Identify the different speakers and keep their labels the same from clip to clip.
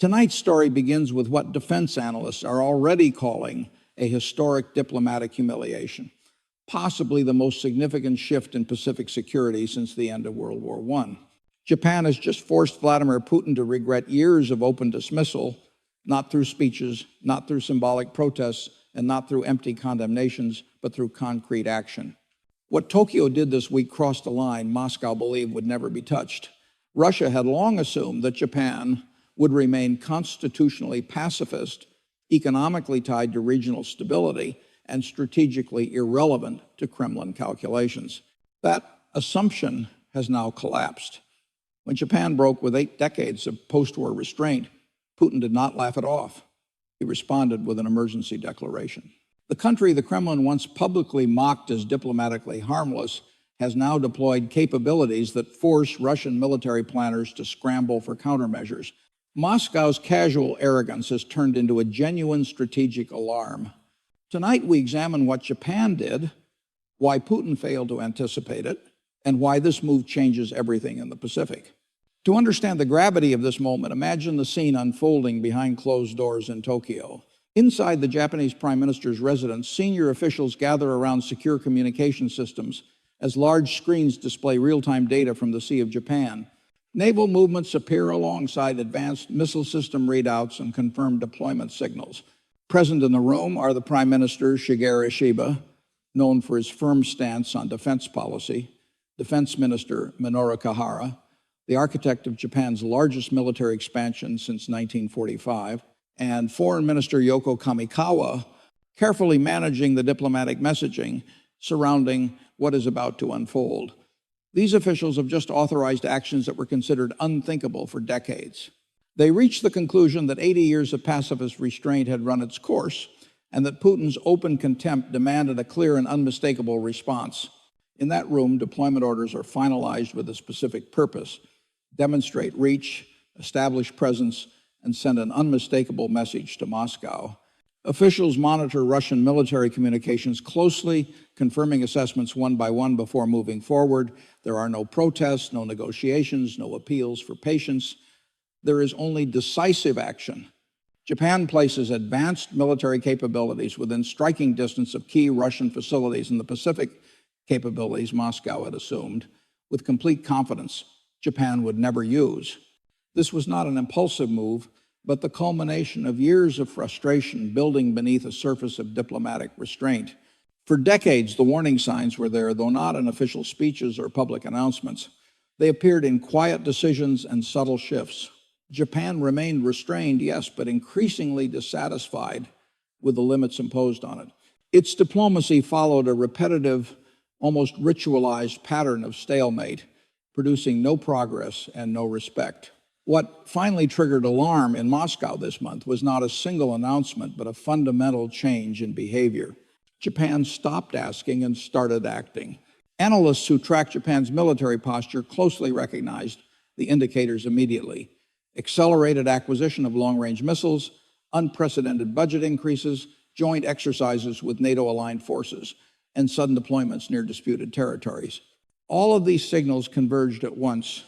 Speaker 1: Tonight's story begins with what defense analysts are already calling a historic diplomatic humiliation, possibly the most significant shift in Pacific security since the end of World War I. Japan has just forced Vladimir Putin to regret years of open dismissal, not through speeches, not through symbolic protests, and not through empty condemnations, but through concrete action. What Tokyo did this week crossed a line Moscow believed would never be touched. Russia had long assumed that Japan would remain constitutionally pacifist, economically tied to regional stability, and strategically irrelevant to Kremlin calculations. That assumption has now collapsed. When Japan broke with 8 decades of post-war restraint, Putin did not laugh it off. He responded with an emergency declaration. The country the Kremlin once publicly mocked as diplomatically harmless has now deployed capabilities that force Russian military planners to scramble for countermeasures. Moscow's casual arrogance has turned into a genuine strategic alarm. Tonight we examine what Japan did, why Putin failed to anticipate it, and why this move changes everything in the Pacific. To understand the gravity of this moment, imagine the scene unfolding behind closed doors in Tokyo. Inside the Japanese Prime Minister's residence, senior officials gather around secure communication systems as large screens display real-time data from the Sea of Japan. Naval movements appear alongside advanced missile system readouts and confirmed deployment signals. Present in the room are the Prime Minister Shigeru Ishiba, known for his firm stance on defense policy, Defense Minister Minoru Kihara, the architect of Japan's largest military expansion since 1945, and Foreign Minister Yoko Kamikawa, carefully managing the diplomatic messaging surrounding what is about to unfold. These officials have just authorized actions that were considered unthinkable for decades. They reached the conclusion that 80 years of pacifist restraint had run its course, and that Putin's open contempt demanded a clear and unmistakable response. In that room, deployment orders are finalized with a specific purpose: demonstrate reach, establish presence, and send an unmistakable message to Moscow. Officials monitor Russian military communications closely, confirming assessments one by one before moving forward. There are no protests, no negotiations, no appeals for patience. There is only decisive action. Japan places advanced military capabilities within striking distance of key Russian facilities in the Pacific, capabilities Moscow had assumed, with complete confidence, Japan would never use. This was not an impulsive move, but the culmination of years of frustration building beneath a surface of diplomatic restraint. For decades, the warning signs were there, though not in official speeches or public announcements. They appeared in quiet decisions and subtle shifts. Japan remained restrained, yes, but increasingly dissatisfied with the limits imposed on it. Its diplomacy followed a repetitive, almost ritualized pattern of stalemate, producing no progress and no respect. What finally triggered alarm in Moscow this month was not a single announcement, but a fundamental change in behavior. Japan stopped asking and started acting. Analysts who track Japan's military posture closely recognized the indicators immediately: accelerated acquisition of long-range missiles, unprecedented budget increases, joint exercises with NATO-aligned forces, and sudden deployments near disputed territories. All of these signals converged at once.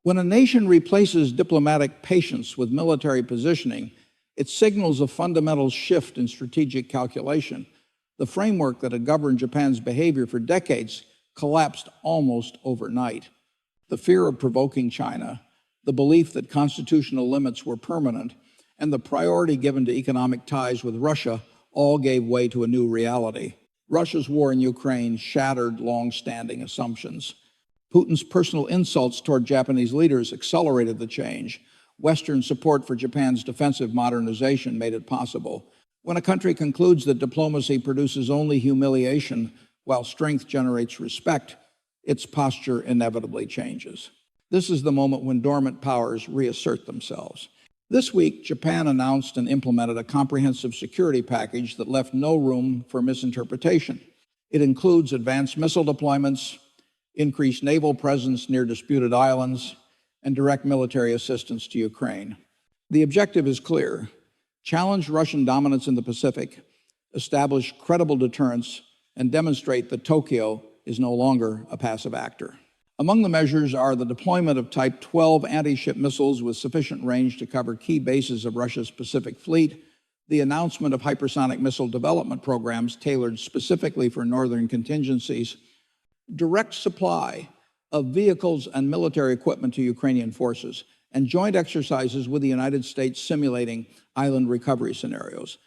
Speaker 1: When a nation replaces diplomatic patience with military positioning, it signals a fundamental shift in strategic calculation. The framework that had governed Japan's behavior for decades collapsed almost overnight. The fear of provoking China, the belief that constitutional limits were permanent, and the priority given to economic ties with Russia all gave way to a new reality. Russia's war in Ukraine shattered long-standing assumptions. Putin's personal insults toward Japanese leaders accelerated the change. Western support for Japan's defensive modernization made it possible. When a country concludes that diplomacy produces only humiliation while strength generates respect, its posture inevitably changes. This is the moment when dormant powers reassert themselves. This week, Japan announced and implemented a comprehensive security package that left no room for misinterpretation. It includes advanced missile deployments, increased naval presence near disputed islands, and direct military assistance to Ukraine. The objective is clear: challenge Russian dominance in the Pacific, establish credible deterrence, and demonstrate that Tokyo is no longer a passive actor. Among the measures are the deployment of Type 12 anti-ship missiles with sufficient range to cover key bases of Russia's Pacific Fleet, the announcement of hypersonic missile development programs tailored specifically for northern contingencies, direct supply of vehicles and military equipment to Ukrainian forces, and joint exercises with the United States simulating island recovery scenarios.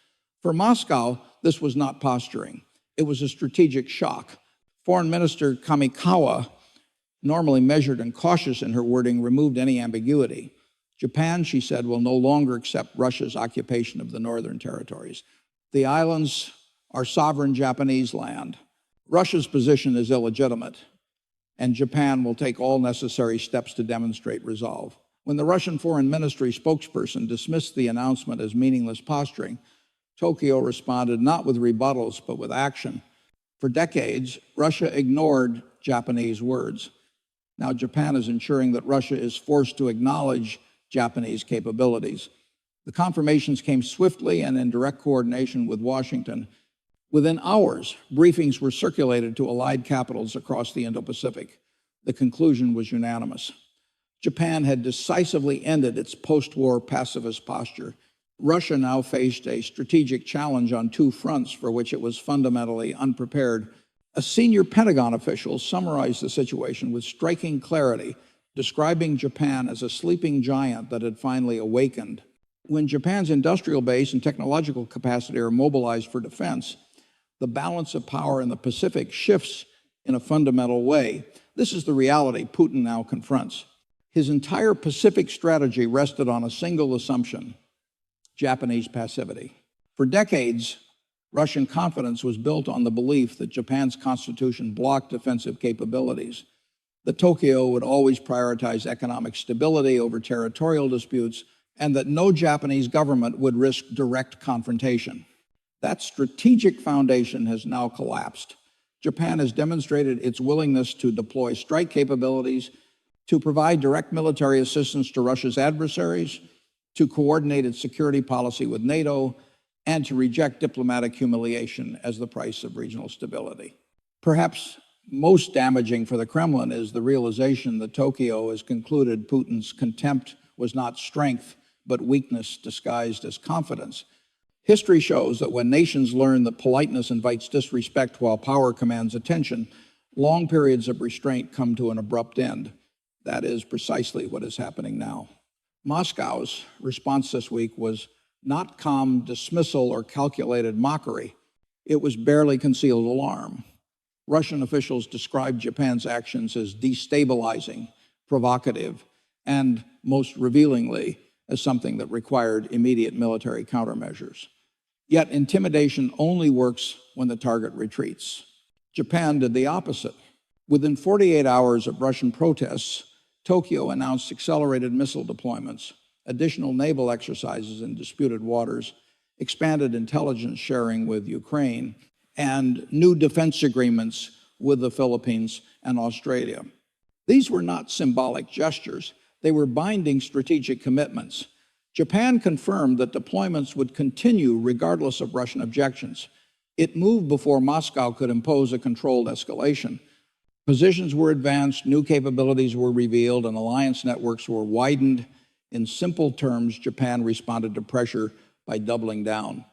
Speaker 1: For Moscow, this was not posturing. It was a strategic shock. Foreign Minister Kamikawa, normally measured and cautious in her wording, removed any ambiguity. Japan, she said, will no longer accept Russia's occupation of the northern territories. The islands are sovereign Japanese land. Russia's position is illegitimate, and Japan will take all necessary steps to demonstrate resolve. When the Russian Foreign Ministry spokesperson dismissed the announcement as meaningless posturing, Tokyo responded not with rebuttals, but with action. For decades, Russia ignored Japanese words. Now Japan is ensuring that Russia is forced to acknowledge Japanese capabilities. The confirmations came swiftly and in direct coordination with Washington. Within hours, briefings were circulated to allied capitals across the Indo-Pacific. The conclusion was unanimous. Japan had decisively ended its post-war pacifist posture. Russia now faced a strategic challenge on two fronts for which it was fundamentally unprepared. A senior Pentagon official summarized the situation with striking clarity, describing Japan as a sleeping giant that had finally awakened. When Japan's industrial base and technological capacity are mobilized for defense, the balance of power in the Pacific shifts in a fundamental way. This is the reality Putin now confronts. His entire Pacific strategy rested on a single assumption: Japanese passivity. For decades, Russian confidence was built on the belief that Japan's constitution blocked defensive capabilities, that Tokyo would always prioritize economic stability over territorial disputes, and that no Japanese government would risk direct confrontation. That strategic foundation has now collapsed. Japan has demonstrated its willingness to deploy strike capabilities, to provide direct military assistance to Russia's adversaries, to coordinate its security policy with NATO, and to reject diplomatic humiliation as the price of regional stability. Perhaps most damaging for the Kremlin is the realization that Tokyo has concluded Putin's contempt was not strength, but weakness disguised as confidence. History shows that when nations learn that politeness invites disrespect while power commands attention, long periods of restraint come to an abrupt end. That is precisely what is happening now. Moscow's response this week was not calm dismissal or calculated mockery. It was barely concealed alarm. Russian officials described Japan's actions as destabilizing, provocative, and most revealingly, as something that required immediate military countermeasures. Yet intimidation only works when the target retreats. Japan did the opposite. Within 48 hours of Russian protests, Tokyo announced accelerated missile deployments, additional naval exercises in disputed waters, expanded intelligence sharing with Ukraine, and new defense agreements with the Philippines and Australia. These were not symbolic gestures. They were binding strategic commitments. Japan confirmed that deployments would continue regardless of Russian objections. It moved before Moscow could impose a controlled escalation. Positions were advanced, new capabilities were revealed, and alliance networks were widened. In simple terms, Japan responded to pressure by doubling down.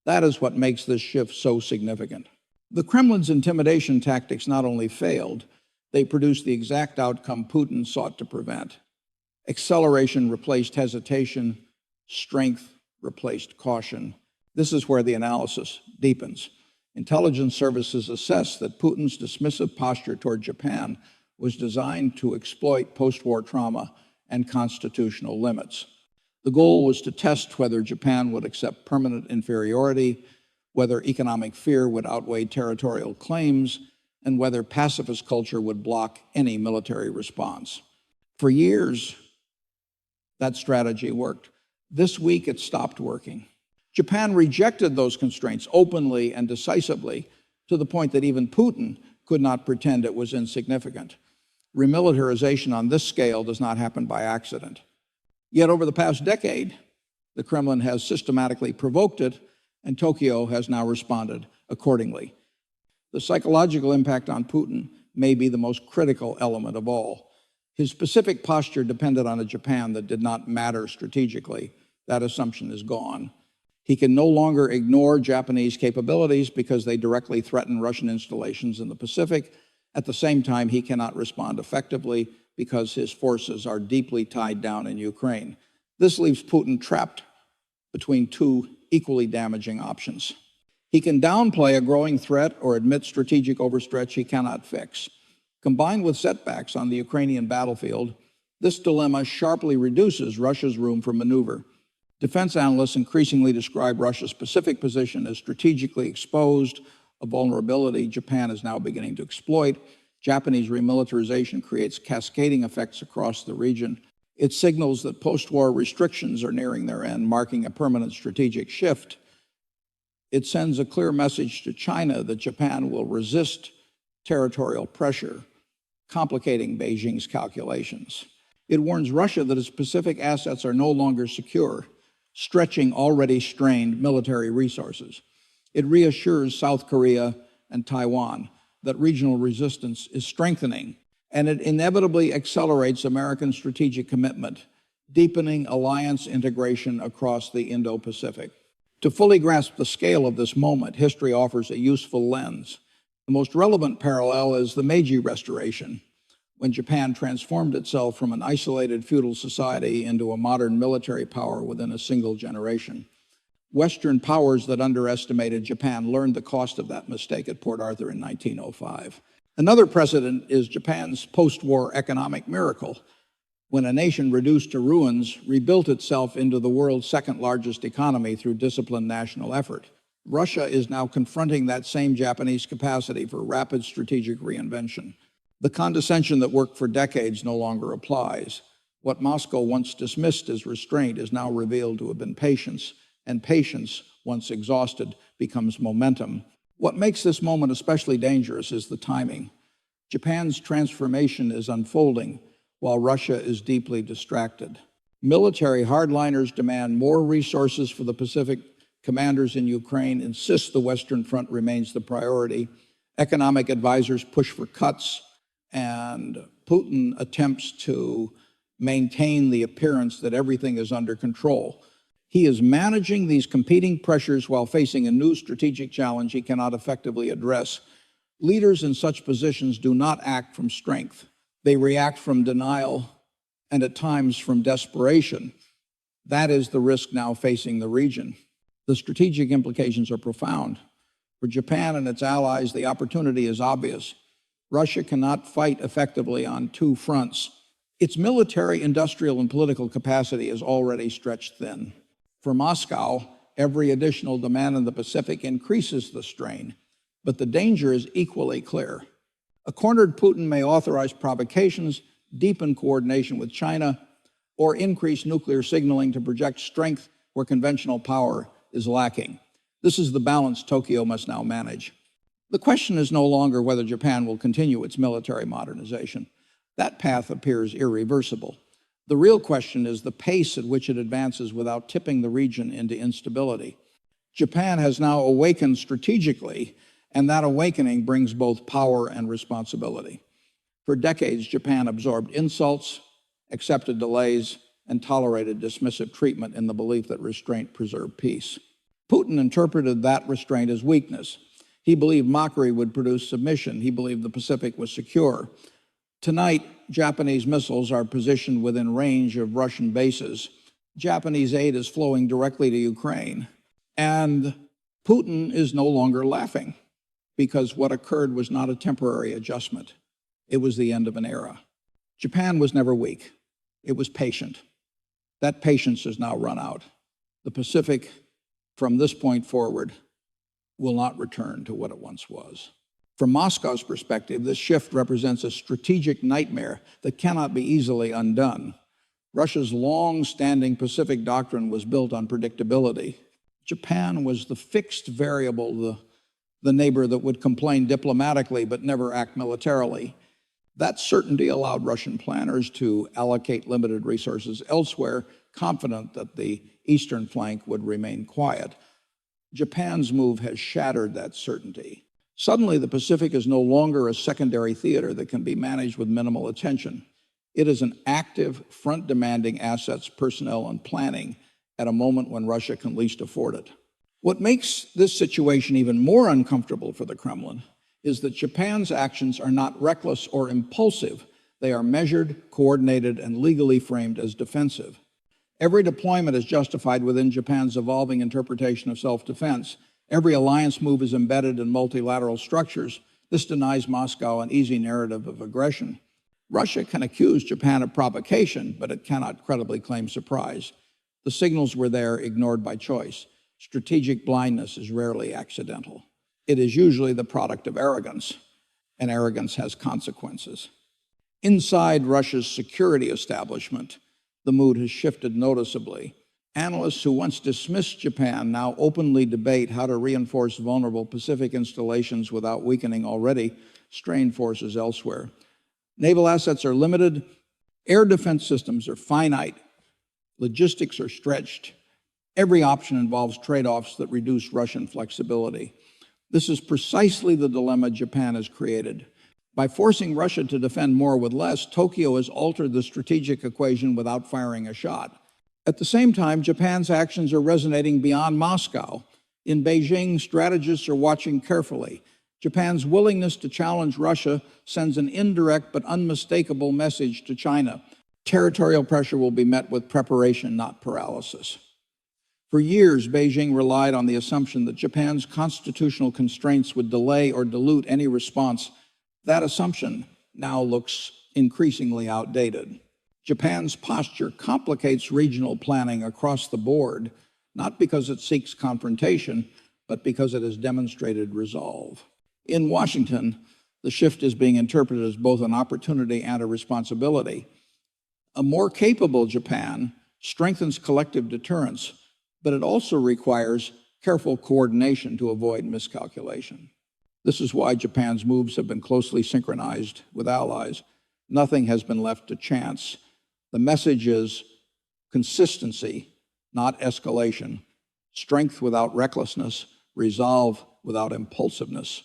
Speaker 1: That is what makes this shift so significant. The Kremlin's intimidation tactics not only failed, they produced the exact outcome Putin sought to prevent. Acceleration replaced hesitation, strength replaced caution. This is where the analysis deepens. Intelligence services assess that Putin's dismissive posture toward Japan was designed to exploit post-war trauma and constitutional limits. The goal was to test whether Japan would accept permanent inferiority, whether economic fear would outweigh territorial claims, and whether pacifist culture would block any military response. For years, that strategy worked. This week, it stopped working. Japan rejected those constraints openly and decisively, to the point that even Putin could not pretend it was insignificant. Remilitarization on this scale does not happen by accident. Yet over the past decade, the Kremlin has systematically provoked it, and Tokyo has now responded accordingly. The psychological impact on Putin may be the most critical element of all. His specific posture depended on a Japan that did not matter strategically. That assumption is gone. He can no longer ignore Japanese capabilities because they directly threaten Russian installations in the Pacific. At the same time, he cannot respond effectively because his forces are deeply tied down in Ukraine. This leaves Putin trapped between two equally damaging options. He can downplay a growing threat or admit strategic overstretch he cannot fix. Combined with setbacks on the Ukrainian battlefield, this dilemma sharply reduces Russia's room for maneuver. Defense analysts increasingly describe Russia's Pacific position as strategically exposed, a vulnerability Japan is now beginning to exploit. Japanese remilitarization creates cascading effects across the region. It signals that post-war restrictions are nearing their end, marking a permanent strategic shift. It sends a clear message to China that Japan will resist territorial pressure, complicating Beijing's calculations. It warns Russia that its Pacific assets are no longer secure, stretching already strained military resources. It reassures South Korea and Taiwan that regional resistance is strengthening, and it inevitably accelerates American strategic commitment, deepening alliance integration across the Indo-Pacific. To fully grasp the scale of this moment, history offers a useful lens. The most relevant parallel is the Meiji Restoration, when Japan transformed itself from an isolated feudal society into a modern military power within a single generation. Western powers that underestimated Japan learned the cost of that mistake at Port Arthur in 1905. Another precedent is Japan's post-war economic miracle, when a nation reduced to ruins rebuilt itself into the world's second largest economy through disciplined national effort. Russia is now confronting that same Japanese capacity for rapid strategic reinvention. The condescension that worked for decades no longer applies. What Moscow once dismissed as restraint is now revealed to have been patience, and patience, once exhausted, becomes momentum. What makes this moment especially dangerous is the timing. Japan's transformation is unfolding while Russia is deeply distracted. Military hardliners demand more resources for the Pacific. Commanders in Ukraine insist the Western Front remains the priority. Economic advisors push for cuts, and Putin attempts to maintain the appearance that everything is under control. He is managing these competing pressures while facing a new strategic challenge he cannot effectively address. Leaders in such positions do not act from strength. They react from denial and at times from desperation. That is the risk now facing the region. The strategic implications are profound. For Japan and its allies, the opportunity is obvious. Russia cannot fight effectively on two fronts. Its military, industrial, and political capacity is already stretched thin. For Moscow, every additional demand in the Pacific increases the strain, but the danger is equally clear. A cornered Putin may authorize provocations, deepen coordination with China, or increase nuclear signaling to project strength where conventional power is lacking. This is the balance Tokyo must now manage. The question is no longer whether Japan will continue its military modernization. That path appears irreversible. The real question is the pace at which it advances without tipping the region into instability. Japan has now awakened strategically, and that awakening brings both power and responsibility. For decades, Japan absorbed insults, accepted delays, and tolerated dismissive treatment in the belief that restraint preserved peace. Putin interpreted that restraint as weakness. He believed mockery would produce submission. He believed the Pacific was secure. Tonight, Japanese missiles are positioned within range of Russian bases. Japanese aid is flowing directly to Ukraine. And Putin is no longer laughing because what occurred was not a temporary adjustment. It was the end of an era. Japan was never weak. It was patient. That patience has now run out. The Pacific, from this point forward, will not return to what it once was. From Moscow's perspective, this shift represents a strategic nightmare that cannot be easily undone. Russia's long-standing Pacific doctrine was built on predictability. Japan was the fixed variable, the neighbor that would complain diplomatically but never act militarily. That certainty allowed Russian planners to allocate limited resources elsewhere, confident that the eastern flank would remain quiet. Japan's move has shattered that certainty. Suddenly, the Pacific is no longer a secondary theater that can be managed with minimal attention. It is an active front demanding assets, personnel, and planning at a moment when Russia can least afford it. What makes this situation even more uncomfortable for the Kremlin is that Japan's actions are not reckless or impulsive. They are measured, coordinated, and legally framed as defensive. Every deployment is justified within Japan's evolving interpretation of self-defense. Every alliance move is embedded in multilateral structures. This denies Moscow an easy narrative of aggression. Russia can accuse Japan of provocation, but it cannot credibly claim surprise. The signals were there, ignored by choice. Strategic blindness is rarely accidental. It is usually the product of arrogance, and arrogance has consequences. Inside Russia's security establishment, the mood has shifted noticeably. Analysts who once dismissed Japan now openly debate how to reinforce vulnerable Pacific installations without weakening already strained forces elsewhere. Naval assets are limited, air defense systems are finite, logistics are stretched. Every option involves trade-offs that reduce Russian flexibility. This is precisely the dilemma Japan has created. By forcing Russia to defend more with less, Tokyo has altered the strategic equation without firing a shot. At the same time, Japan's actions are resonating beyond Moscow. In Beijing, strategists are watching carefully. Japan's willingness to challenge Russia sends an indirect but unmistakable message to China. Territorial pressure will be met with preparation, not paralysis. For years, Beijing relied on the assumption that Japan's constitutional constraints would delay or dilute any response. That assumption now looks increasingly outdated. Japan's posture complicates regional planning across the board, not because it seeks confrontation, but because it has demonstrated resolve. In Washington, the shift is being interpreted as both an opportunity and a responsibility. A more capable Japan strengthens collective deterrence, but it also requires careful coordination to avoid miscalculation. This is why Japan's moves have been closely synchronized with allies. Nothing has been left to chance. The message is consistency, not escalation, strength without recklessness, resolve without impulsiveness.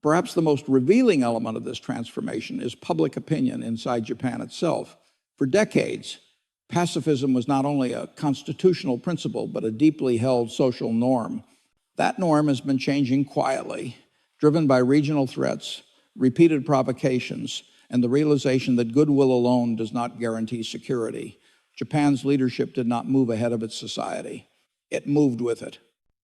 Speaker 1: Perhaps the most revealing element of this transformation is public opinion inside Japan itself. For decades, pacifism was not only a constitutional principle, but a deeply held social norm. That norm has been changing quietly, driven by regional threats, repeated provocations, and the realization that goodwill alone does not guarantee security. Japan's leadership did not move ahead of its society. It moved with it.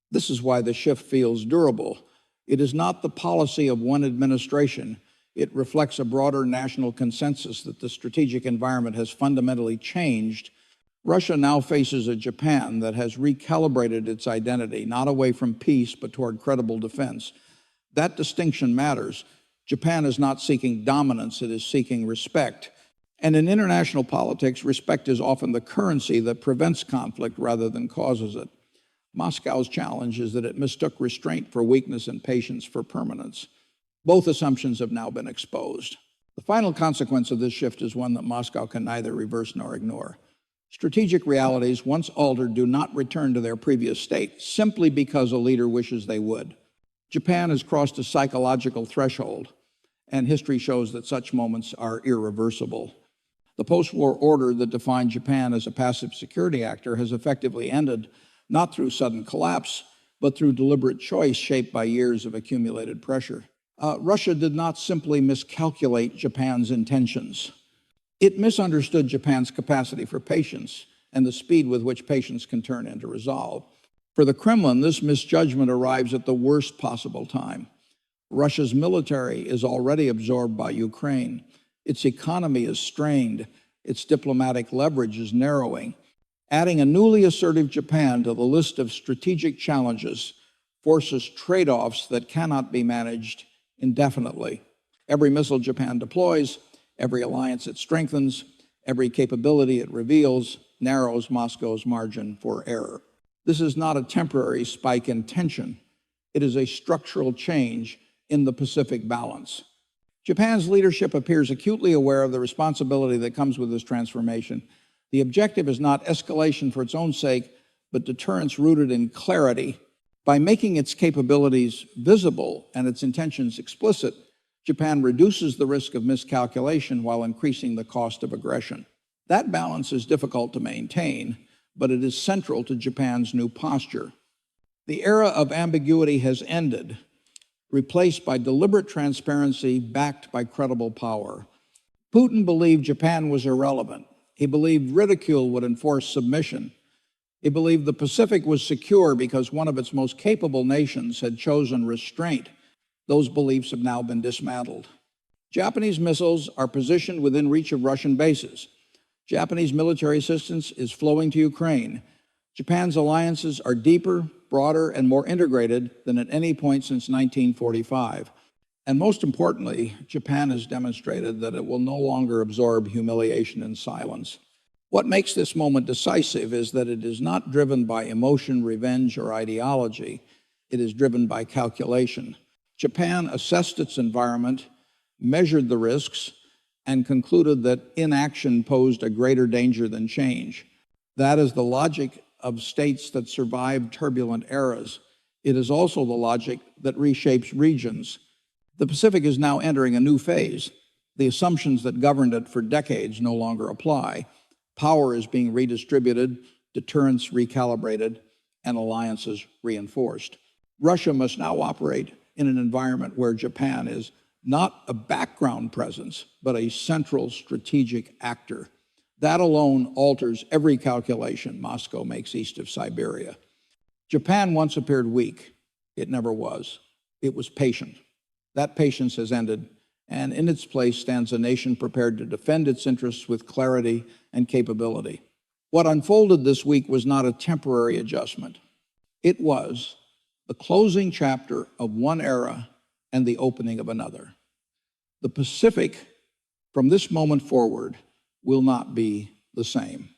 Speaker 1: This is why the shift feels durable. It is not the policy of one administration. It reflects a broader national consensus that the strategic environment has fundamentally changed. Russia now faces a Japan that has recalibrated its identity, not away from peace, but toward credible defense. That distinction matters. Japan is not seeking dominance, it is seeking respect. And in international politics, respect is often the currency that prevents conflict rather than causes it. Moscow's challenge is that it mistook restraint for weakness and patience for permanence. Both assumptions have now been exposed. The final consequence of this shift is one that Moscow can neither reverse nor ignore. Strategic realities, once altered, do not return to their previous state simply because a leader wishes they would. Japan has crossed a psychological threshold, and history shows that such moments are irreversible. The post-war order that defined Japan as a passive security actor has effectively ended, not through sudden collapse, but through deliberate choice shaped by years of accumulated pressure. Russia did not simply miscalculate Japan's intentions. It misunderstood Japan's capacity for patience and the speed with which patience can turn into resolve. For the Kremlin, this misjudgment arrives at the worst possible time. Russia's military is already absorbed by Ukraine. Its economy is strained. Its diplomatic leverage is narrowing. Adding a newly assertive Japan to the list of strategic challenges forces trade-offs that cannot be managed indefinitely. Every missile Japan deploys, every alliance it strengthens, every capability it reveals narrows Moscow's margin for error. This is not a temporary spike in tension. It is a structural change in the Pacific balance. Japan's leadership appears acutely aware of the responsibility that comes with this transformation. The objective is not escalation for its own sake, but deterrence rooted in clarity, By making its capabilities visible and its intentions explicit, Japan reduces the risk of miscalculation while increasing the cost of aggression. That balance is difficult to maintain, but it is central to Japan's new posture. The era of ambiguity has ended, replaced by deliberate transparency backed by credible power. Putin believed Japan was irrelevant. He believed ridicule would enforce submission. He believed the Pacific was secure because one of its most capable nations had chosen restraint. Those beliefs have now been dismantled. Japanese missiles are positioned within reach of Russian bases. Japanese military assistance is flowing to Ukraine. Japan's alliances are deeper, broader, and more integrated than at any point since 1945. And most importantly, Japan has demonstrated that it will no longer absorb humiliation in silence. What makes this moment decisive is that it is not driven by emotion, revenge, or ideology. It is driven by calculation. Japan assessed its environment, measured the risks, and concluded that inaction posed a greater danger than change. That is the logic of states that survived turbulent eras. It is also the logic that reshapes regions. The Pacific is now entering a new phase. The assumptions that governed it for decades no longer apply. Power is being redistributed, deterrence recalibrated, and alliances reinforced. Russia must now operate in an environment where Japan is not a background presence, but a central strategic actor. That alone alters every calculation Moscow makes east of Siberia. Japan once appeared weak. It never was. It was patient. That patience has ended, and in its place stands a nation prepared to defend its interests with clarity and capability. What unfolded this week was not a temporary adjustment. It was the closing chapter of one era and the opening of another. The Pacific, from this moment forward, will not be the same.